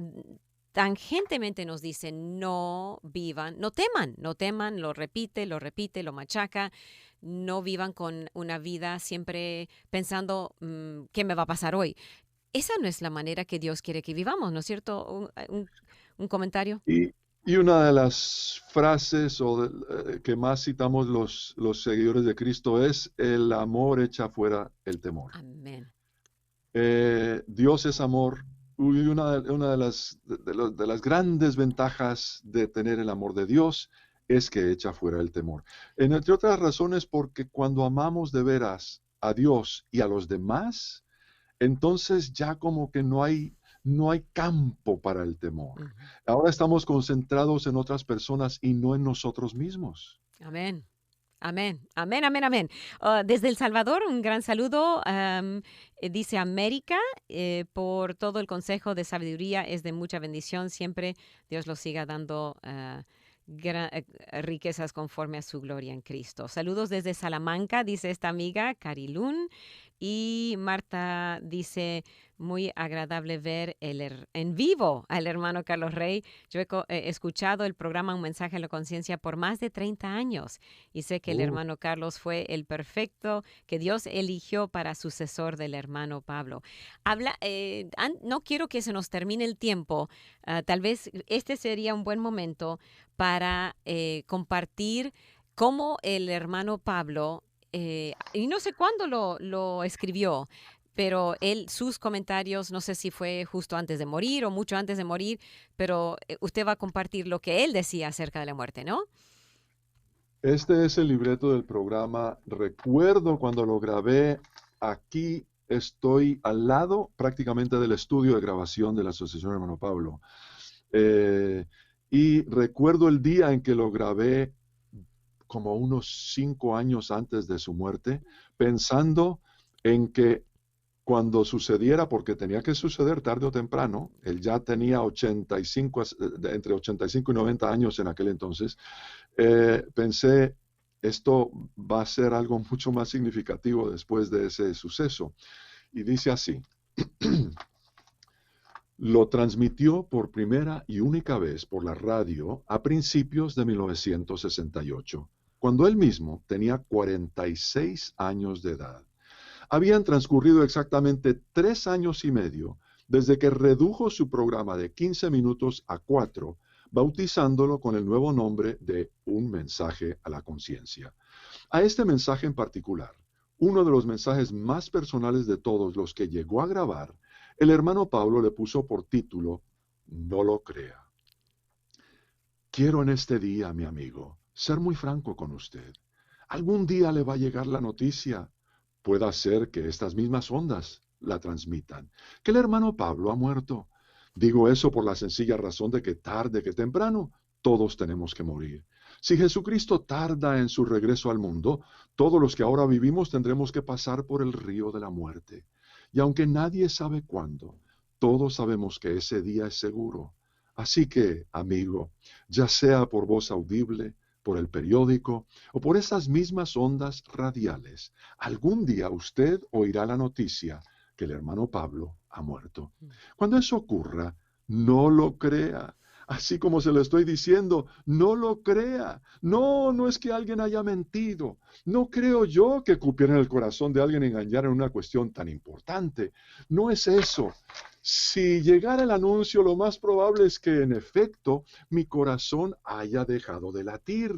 tangentemente nos dice, no vivan, no teman, lo repite, lo machaca, no vivan con una vida siempre pensando, ¿qué me va a pasar hoy? Esa no es la manera que Dios quiere que vivamos, ¿no es cierto? Un comentario. Y una de las frases que más citamos los seguidores de Cristo es, el amor echa fuera el temor. Amén. Dios es amor. Y una de las grandes ventajas de tener el amor de Dios es que echa fuera el temor. Entre otras razones, porque cuando amamos de veras a Dios y a los demás, entonces ya como que no hay campo para el temor. Ahora estamos concentrados en otras personas y no en nosotros mismos. Amén. Amén, amén, amén, amén. Desde El Salvador, un gran saludo. Dice América, por todo el consejo de sabiduría, es de mucha bendición. Siempre Dios los siga dando riquezas conforme a su gloria en Cristo. Saludos desde Salamanca, dice esta amiga, Carilún. Y Marta dice, muy agradable ver en vivo al hermano Carlos Rey. Yo he escuchado el programa Un Mensaje a la Conciencia por más de 30 años y sé que el hermano Carlos fue el perfecto que Dios eligió para sucesor del hermano Pablo. No quiero que se nos termine el tiempo. Tal vez este sería un buen momento para compartir cómo el hermano Pablo, y no sé cuándo lo escribió, pero sus comentarios, no sé si fue justo antes de morir o mucho antes de morir, pero usted va a compartir lo que él decía acerca de la muerte, ¿no? Este es el libreto del programa. Recuerdo cuando lo grabé, aquí estoy al lado prácticamente del estudio de grabación de la Asociación Hermano Pablo. Y recuerdo el día en que lo grabé, como unos 5 años antes de su muerte, pensando en que cuando sucediera, porque tenía que suceder tarde o temprano, él ya tenía entre 85 y 90 años en aquel entonces, pensé, esto va a ser algo mucho más significativo después de ese suceso. Y dice así, lo transmitió por primera y única vez por la radio a principios de 1968. cuando él mismo tenía 46 años de edad. Habían transcurrido exactamente 3 años y medio desde que redujo su programa de 15 minutos a 4, bautizándolo con el nuevo nombre de Un mensaje a la conciencia. A este mensaje en particular, uno de los mensajes más personales de todos los que llegó a grabar, el hermano Pablo le puso por título, No lo crea. Quiero en este día, mi amigo, ser muy franco con usted. Algún día le va a llegar la noticia. Puede ser que estas mismas ondas la transmitan, que el hermano Pablo ha muerto. Digo eso por la sencilla razón de que tarde que temprano todos tenemos que morir. Si Jesucristo tarda en su regreso al mundo, todos los que ahora vivimos tendremos que pasar por el río de la muerte. Y aunque nadie sabe cuándo, todos sabemos que ese día es seguro. Así que, amigo, ya sea por voz audible, por el periódico o por esas mismas ondas radiales, algún día usted oirá la noticia que el hermano Pablo ha muerto. Cuando eso ocurra, no lo crea. Así como se lo estoy diciendo, no lo crea. No, no es que alguien haya mentido. No creo yo que cupiera en el corazón de alguien engañar en una cuestión tan importante. No es eso. Si llegara el anuncio, lo más probable es que, en efecto, mi corazón haya dejado de latir.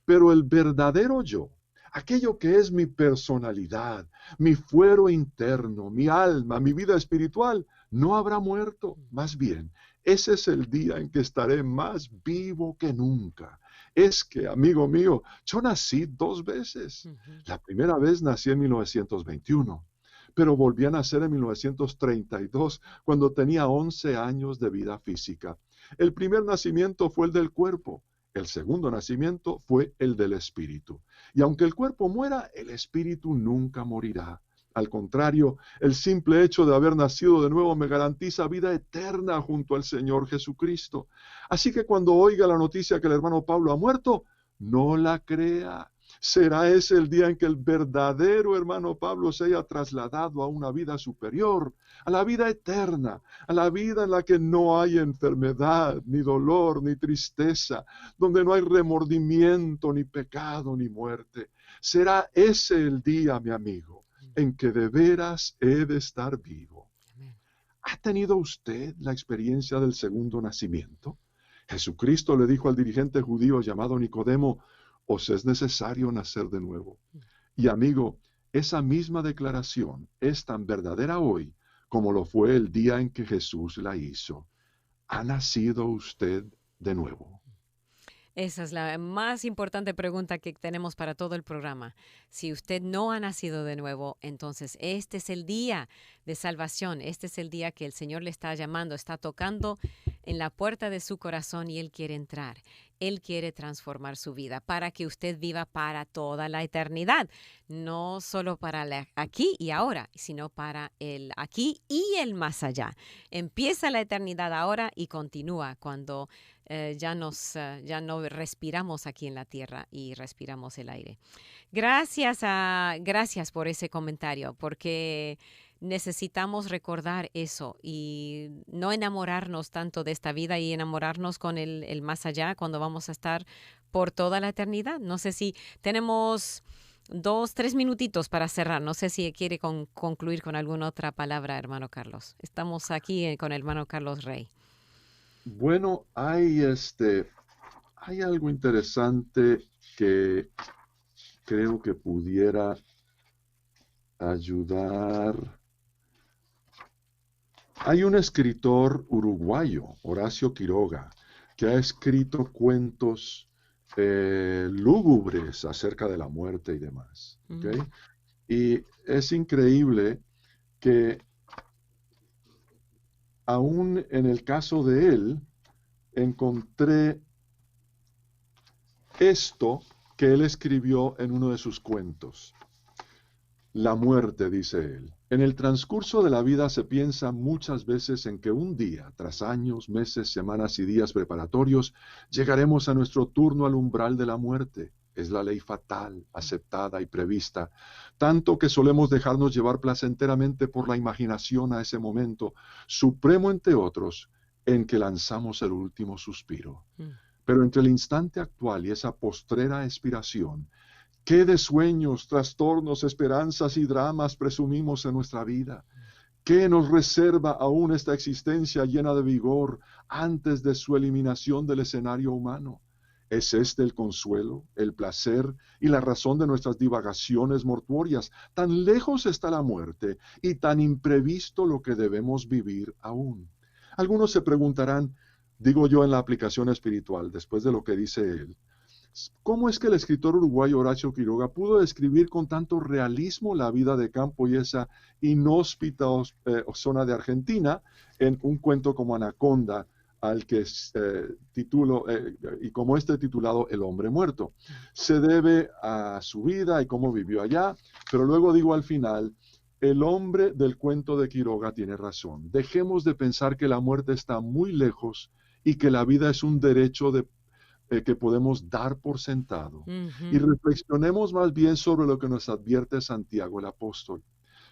Pero el verdadero yo, aquello que es mi personalidad, mi fuero interno, mi alma, mi vida espiritual, no habrá muerto. Más bien, ese es el día en que estaré más vivo que nunca. Es que, amigo mío, yo nací 2 veces. La primera vez nací en 1921, pero volví a nacer en 1932, cuando tenía 11 años de vida física. El primer nacimiento fue el del cuerpo. El segundo nacimiento fue el del espíritu. Y aunque el cuerpo muera, el espíritu nunca morirá. Al contrario, el simple hecho de haber nacido de nuevo me garantiza vida eterna junto al Señor Jesucristo. Así que cuando oiga la noticia que el hermano Pablo ha muerto, no la crea. Será ese el día en que el verdadero hermano Pablo se haya trasladado a una vida superior, a la vida eterna, a la vida en la que no hay enfermedad, ni dolor, ni tristeza, donde no hay remordimiento, ni pecado, ni muerte. Será ese el día, mi amigo, en que de veras he de estar vivo. ¿Ha tenido usted la experiencia del segundo nacimiento? Jesucristo le dijo al dirigente judío llamado Nicodemo, os es necesario nacer de nuevo. Y amigo, esa misma declaración es tan verdadera hoy como lo fue el día en que Jesús la hizo. ¿Ha nacido usted de nuevo? Esa es la más importante pregunta que tenemos para todo el programa. Si usted no ha nacido de nuevo, entonces este es el día de salvación. Este es el día que el Señor le está llamando, está tocando en la puerta de su corazón y Él quiere entrar. Él quiere transformar su vida para que usted viva para toda la eternidad. No solo para aquí y ahora, sino para el aquí y el más allá. Empieza la eternidad ahora y continúa cuando ya no respiramos aquí en la tierra y respiramos el aire. Gracias por ese comentario, porque necesitamos recordar eso y no enamorarnos tanto de esta vida y enamorarnos con el más allá cuando vamos a estar por toda la eternidad. No sé si tenemos 2-3 minutitos para cerrar. No sé si quiere concluir con alguna otra palabra, hermano Carlos. Estamos aquí con el hermano Carlos Rey. Bueno, hay algo interesante que creo que pudiera ayudar. Hay un escritor uruguayo, Horacio Quiroga, que ha escrito cuentos lúgubres acerca de la muerte y demás. ¿Okay? Y es increíble que aún en el caso de él, encontré esto que él escribió en uno de sus cuentos. La muerte, dice él. En el transcurso de la vida se piensa muchas veces en que un día, tras años, meses, semanas y días preparatorios, llegaremos a nuestro turno al umbral de la muerte. Es la ley fatal, aceptada y prevista, tanto que solemos dejarnos llevar placenteramente por la imaginación a ese momento, supremo entre otros, en que lanzamos el último suspiro. Pero entre el instante actual y esa postrera expiración, ¿qué de sueños, trastornos, esperanzas y dramas presumimos en nuestra vida? ¿Qué nos reserva aún esta existencia llena de vigor antes de su eliminación del escenario humano? ¿Es este el consuelo, el placer y la razón de nuestras divagaciones mortuorias? Tan lejos está la muerte y tan imprevisto lo que debemos vivir aún. Algunos se preguntarán, digo yo en la aplicación espiritual, después de lo que dice él, ¿cómo es que el escritor uruguayo Horacio Quiroga pudo describir con tanto realismo la vida de campo y esa inhóspita zona de Argentina en un cuento como Anaconda, al que titulo, y como este titulado El hombre muerto? Se debe a su vida y cómo vivió allá, pero luego digo al final, el hombre del cuento de Quiroga tiene razón. Dejemos de pensar que la muerte está muy lejos y que la vida es un derecho que podemos dar por sentado. Y reflexionemos más bien sobre lo que nos advierte Santiago el apóstol,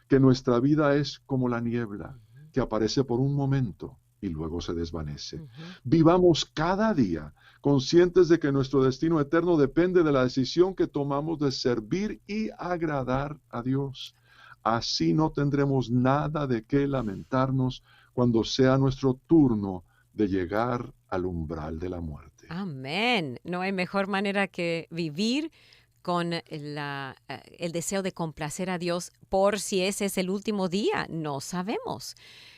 que nuestra vida es como la niebla, que aparece por un momento y luego se desvanece. Vivamos cada día conscientes de que nuestro destino eterno depende de la decisión que tomamos de servir y agradar a Dios. Así no tendremos nada de qué lamentarnos cuando sea nuestro turno de llegar al umbral de la muerte. Amén. No hay mejor manera que vivir con el deseo de complacer a Dios por si ese es el último día. No sabemos.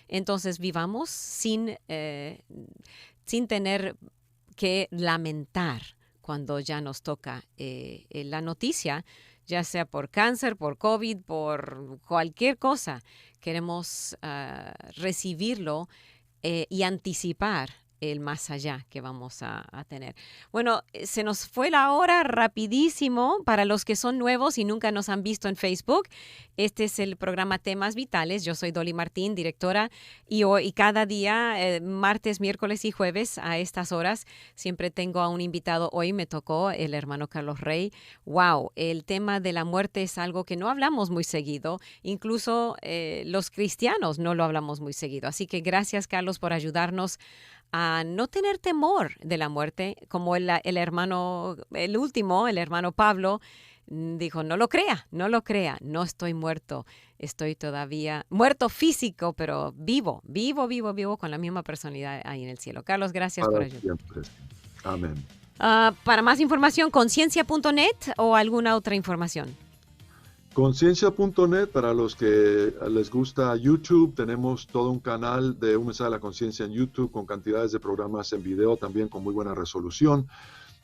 Entonces vivamos sin tener que lamentar cuando ya nos toca la noticia, ya sea por cáncer, por COVID, por cualquier cosa. Queremos recibirlo y anticipar el más allá que vamos a tener. Bueno, se nos fue la hora rapidísimo. Para los que son nuevos y nunca nos han visto en Facebook, este es el programa Temas Vitales. Yo soy Dolly Martín, directora, y cada día, martes, miércoles y jueves a estas horas, siempre tengo a un invitado. Hoy me tocó el hermano Carlos Rey. ¡Wow! El tema de la muerte es algo que no hablamos muy seguido. Incluso los cristianos no lo hablamos muy seguido. Así que gracias, Carlos, por ayudarnos a no tener temor de la muerte, como el hermano Pablo, dijo, no lo crea, no estoy muerto, estoy todavía muerto físico, pero vivo con la misma personalidad ahí en el cielo. Carlos, gracias por ayudar. Amén. Para más información, conciencia.net o alguna otra información. Conciencia.net, para los que les gusta YouTube, tenemos todo un canal de Un Mensaje a la Conciencia en YouTube con cantidades de programas en video también con muy buena resolución.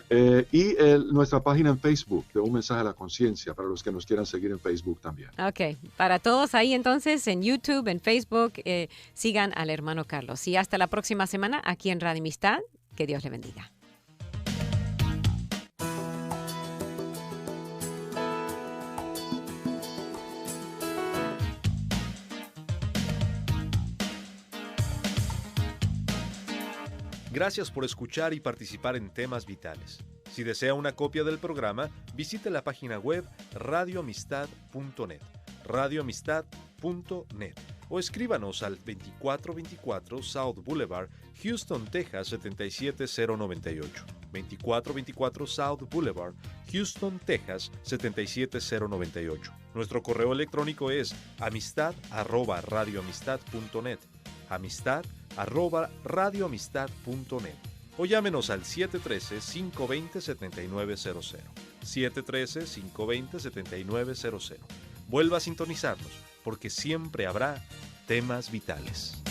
Y nuestra página en Facebook de Un Mensaje a la Conciencia, para los que nos quieran seguir en Facebook también. Ok, para todos ahí entonces en YouTube, en Facebook, sigan al hermano Carlos. Y hasta la próxima semana aquí en Radio Amistad. Que Dios le bendiga. Gracias por escuchar y participar en Temas Vitales. Si desea una copia del programa, visite la página web radioamistad.net, radioamistad.net, o escríbanos al 2424 South Boulevard, Houston, Texas 77098. 2424 South Boulevard, Houston, Texas 77098. Nuestro correo electrónico es amistad@radioamistad.net. amistad@radioamistad.net, o llámenos al 713-520-7900. 713-520-7900. Vuelva a sintonizarnos, porque siempre habrá temas vitales.